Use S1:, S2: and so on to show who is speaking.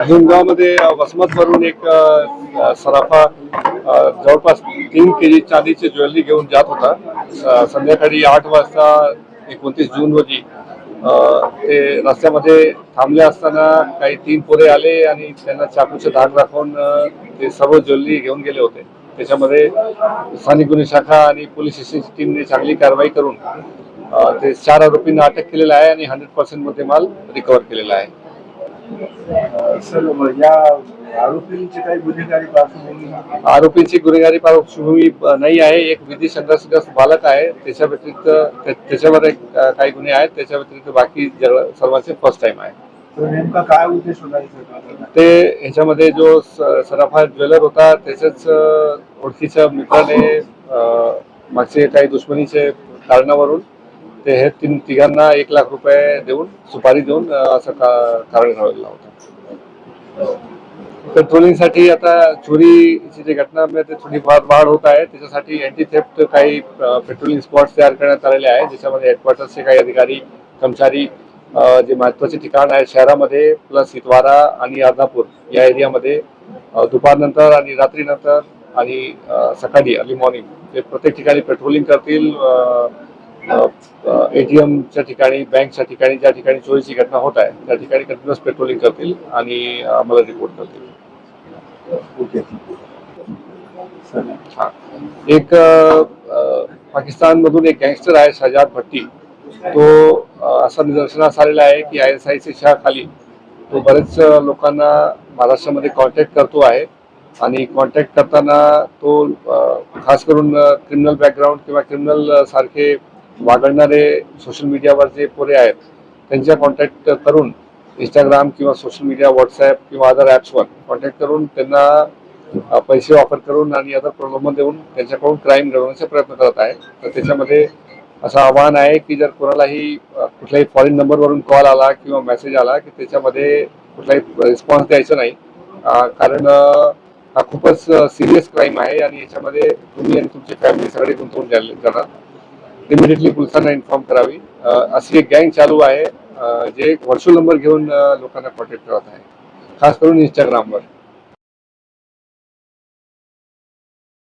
S1: हिंगामध्ये वसमतवरून एक सराफा जवळपास 3 केजी चांदीची ज्वेलरी घेऊन जात होता. संध्याकाळी 8 वाजता 29 जून रोजी ते रस्त्यामध्ये थांबले असताना काही 3 पोरे आले आणि त्यांना चाकूचे धाक दाखवून ते सर्व ज्वेलरी घेऊन गेले होते. त्याच्यामध्ये स्थानिक गुन्हे शाखा आणि पोलीस स्टेशनची टीमने चांगली कारवाई करून ते 4 आरोपींना अटक केलेला आहे आणि 100% मुद्देमाल रिकव्हर केलेला आहे.
S2: सर, या आरोपींची काही गुन्हेगारी पार्श्वभूमी?
S1: आरोपींची गुन्हेगारी पार्श्वभूमी नाही आहे. एक विधी संघर्षग्रस्त बालक आहे. त्याच्या व्यतिरिक्त त्याच्यावर एक काही गुन्हे आहेत. त्याच्या व्यतिरिक्त बाकी सर्वांचे फर्स्ट टाइम आहे.
S2: नेमका काय उद्देश होता?
S1: ते ह्याच्यामध्ये जो सराफा ज्वेलर होता त्याच्याच ओळखीच्या मित्राने मागचे काही दुश्मनीचे कारणावरून ते हे तिघांना 1,00,000 रुपये देऊन सुपारी देऊन असं कारण ठरवलेला होता. पेट्रोलिंगसाठी आता चोरीची जी घटना ते थोडीफार वाढ होत आहे. त्याच्यासाठी अँटी थेफ्ट काही पेट्रोलिंग स्पॉट्स तयार करण्यात आलेले आहेत, ज्याच्यामध्ये हेडक्वार्टरचे काही अधिकारी कर्मचारी जे महत्वाचे ठिकाण आहेत शहरामध्ये प्लस इतवारा आणि अर्धापूर या एरियामध्ये दुपारनंतर आणि रात्रीनंतर आणि सकाळी अर्ली मॉर्निंग ते प्रत्येक ठिकाणी पेट्रोलिंग करतील. ATMच्या ठिकाणी, बँकच्या ठिकाणी, ज्या ठिकाणी चोरीची घटना होत आहे त्या ठिकाणी कंटिन्युअस पेट्रोलिंग करतील आणि आम्हाला रिपोर्ट करतील. एक पाकिस्तानमधून एक गँगस्टर आहे शहजाद भट्टी. तो असा निदर्शनास आलेला आहे की ISIच्या खाली तो बरेच लोकांना महाराष्ट्रामध्ये कॉन्टॅक्ट करतो आहे आणि कॉन्टॅक्ट करताना तो खास करून क्रिमिनल बॅकग्राऊंड किंवा क्रिमिनल सारखे वागणणारे सोशल मीडियावर जे पोरे आहेत त्यांच्या कॉन्टॅक्ट करून इंस्टाग्राम किंवा सोशल मीडिया, व्हॉट्सॲप किंवा अदर ॲप्सवर कॉन्टॅक्ट करून त्यांना पैसे ऑफर करून आणि अदर प्रलोभन देऊन त्यांच्याकडून क्राईम घडवण्याचा प्रयत्न करत आहे. तर त्याच्यामध्ये असं आव्हान आहे की जर कोणालाही कुठल्याही फॉरेन नंबरवरून कॉल आला किंवा मेसेज आला की त्याच्यामध्ये कुठलाही रिस्पॉन्स द्यायचा नाही, कारण हा खूपच सिरियस क्राईम आहे आणि याच्यामध्ये तुम्ही आणि तुमची फॅमिली सगळे गुंतवून जाणार. इमिडिएटली पोलिसांना इन्फॉर्म करावी. अशी एक गँग चालू आहे जे व्हर्च्युअल नंबर घेऊन लोकांना कॉन्टॅक्ट करत आहे, खास करून इंस्टाग्रामवर.